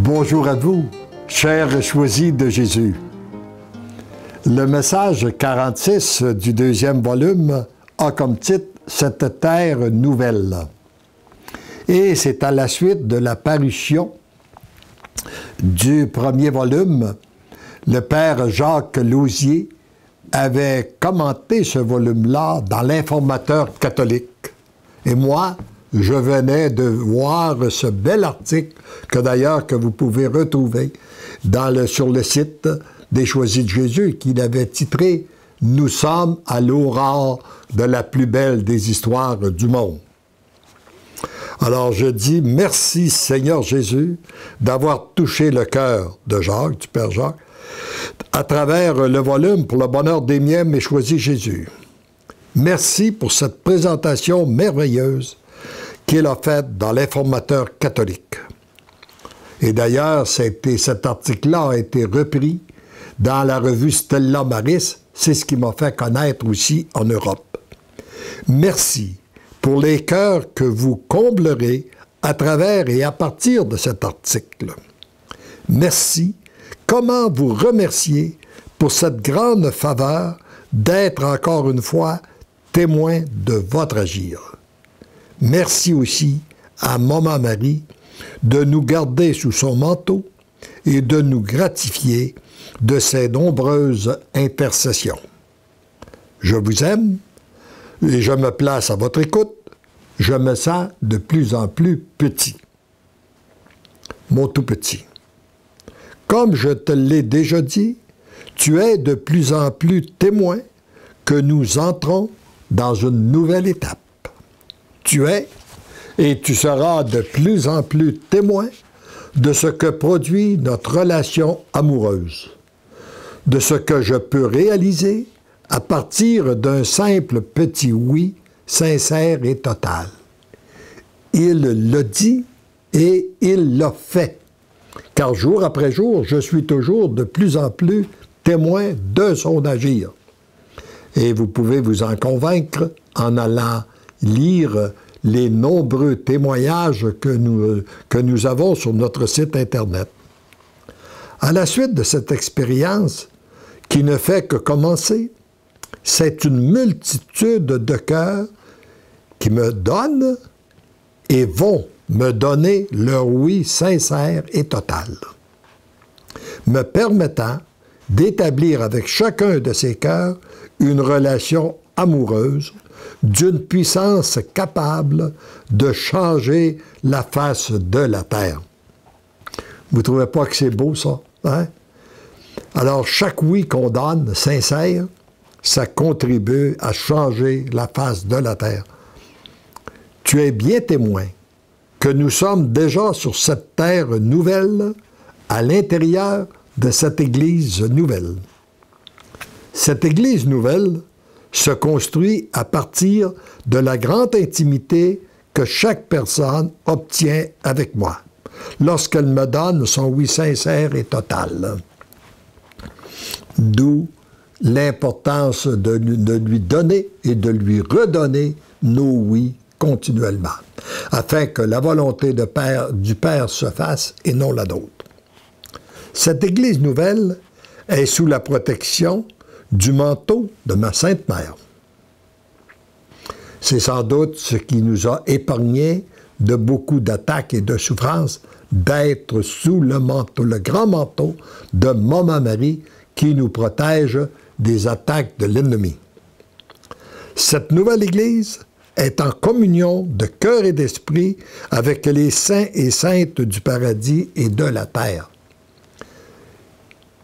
Bonjour à vous, chers choisis de Jésus. Le message 46 du deuxième volume a comme titre « Cette terre nouvelle ». Et c'est à la suite de la parution du premier volume. Le père Jacques Lausier avait commenté ce volume-là dans l'Informateur catholique. Et moi, je venais de voir ce bel article, que vous pouvez retrouver sur le site des Choisis de Jésus, qu'il avait titré « Nous sommes à l'aurore de la plus belle des histoires du monde ». Alors je dis merci Seigneur Jésus d'avoir touché le cœur de Jacques, du Père Jacques, à travers le volume pour le bonheur des miens, mais choisis Jésus. Merci pour cette présentation merveilleuse qu'il a faite dans l'Informateur catholique. Et d'ailleurs, cet article-là a été repris dans la revue Stella Maris. C'est ce qui m'a fait connaître aussi en Europe. Merci pour les cœurs que vous comblerez à travers et à partir de cet article. Merci. Comment vous remercier pour cette grande faveur d'être encore une fois témoin de votre agir. Merci aussi à Maman Marie de nous garder sous son manteau et de nous gratifier de ses nombreuses intercessions. Je vous aime et je me place à votre écoute. Je me sens de plus en plus petit. Mon tout petit. Comme je te l'ai déjà dit, tu es de plus en plus témoin que nous entrons dans une nouvelle étape. Tu es et tu seras de plus en plus témoin de ce que produit notre relation amoureuse, de ce que je peux réaliser à partir d'un simple petit oui sincère et total. Il l'a dit et il l'a fait. Car jour après jour, je suis toujours de plus en plus témoin de son agir. Et vous pouvez vous en convaincre en allant lire les nombreux témoignages que nous avons sur notre site Internet. À la suite de cette expérience, qui ne fait que commencer, c'est une multitude de cœurs qui me donnent et vont me donner leur oui sincère et total, me permettant d'établir avec chacun de ces cœurs une relation amoureuse d'une puissance capable de changer la face de la terre. Vous ne trouvez pas que c'est beau, ça? Hein? Alors, chaque oui qu'on donne, sincère, ça contribue à changer la face de la terre. Tu es bien témoin que nous sommes déjà sur cette terre nouvelle, à l'intérieur de cette Église nouvelle. Cette Église nouvelle se construit à partir de la grande intimité que chaque personne obtient avec moi, lorsqu'elle me donne son oui sincère et total. D'où l'importance de lui donner et de lui redonner nos oui continuellement, afin que la volonté du Père se fasse et non la nôtre. Cette Église nouvelle est sous la protection du manteau de ma Sainte Mère. C'est sans doute ce qui nous a épargné de beaucoup d'attaques et de souffrances d'être sous le manteau, le grand manteau de Maman Marie qui nous protège des attaques de l'ennemi. Cette nouvelle Église est en communion de cœur et d'esprit avec les saints et saintes du paradis et de la terre.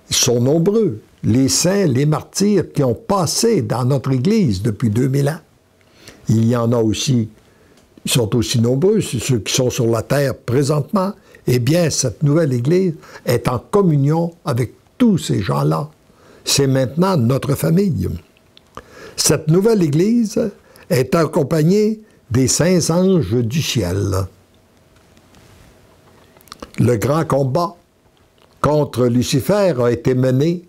Ils sont nombreux, les saints, les martyrs qui ont passé dans notre Église depuis 2000 ans. Il y en a aussi, ils sont aussi nombreux, ceux qui sont sur la terre présentement. Eh bien, cette nouvelle Église est en communion avec tous ces gens-là. C'est maintenant notre famille. Cette nouvelle Église est accompagnée des saints anges du ciel. Le grand combat contre Lucifer a été mené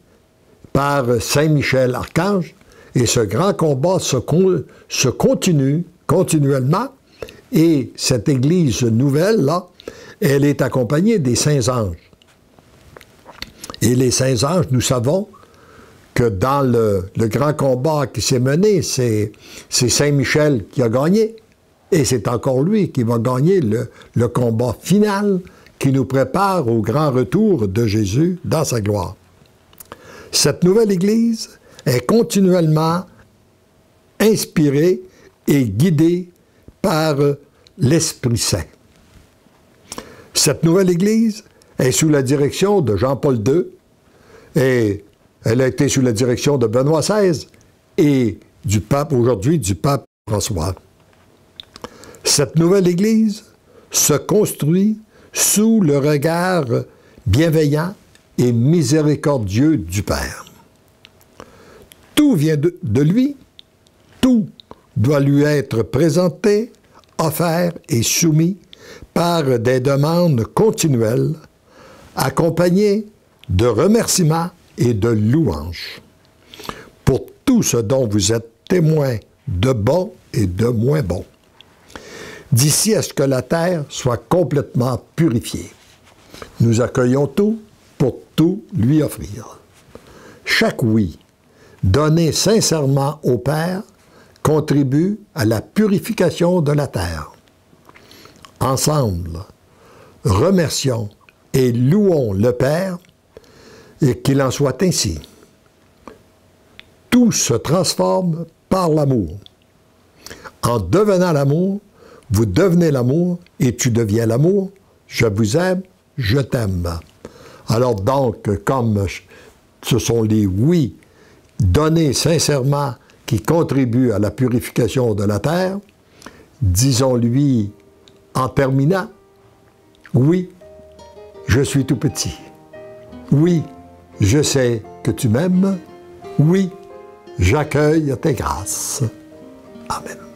par Saint Michel Archange, et ce grand combat se continue continuellement, et cette Église nouvelle-là elle est accompagnée des saints anges. Et les saints anges, nous savons que dans le grand combat qui s'est mené, c'est Saint Michel qui a gagné. Et c'est encore lui qui va gagner le combat final qui nous prépare au grand retour de Jésus dans sa gloire. Cette nouvelle Église est continuellement inspirée et guidée par l'Esprit Saint. Cette nouvelle Église est sous la direction de Jean-Paul II et elle a été sous la direction de Benoît XVI et du pape, aujourd'hui du pape François. Cette nouvelle Église se construit sous le regard bienveillant et miséricordieux du Père. Tout vient de lui, tout doit lui être présenté, offert et soumis par des demandes continuelles, accompagnées de remerciements et de louanges pour tout ce dont vous êtes témoins de bon et de moins bon, d'ici à ce que la terre soit complètement purifiée. Nous accueillons tout pour tout lui offrir. Chaque oui donné sincèrement au Père contribue à la purification de la terre. Ensemble, remercions et louons le Père et qu'il en soit ainsi. Tout se transforme par l'amour. En devenant l'amour, vous devenez l'amour et tu deviens l'amour. Je vous aime, je t'aime. Alors donc, comme ce sont les oui donnés sincèrement qui contribuent à la purification de la terre, disons-lui en terminant, oui, je suis tout petit. Oui, je sais que tu m'aimes. Oui, j'accueille tes grâces. Amen.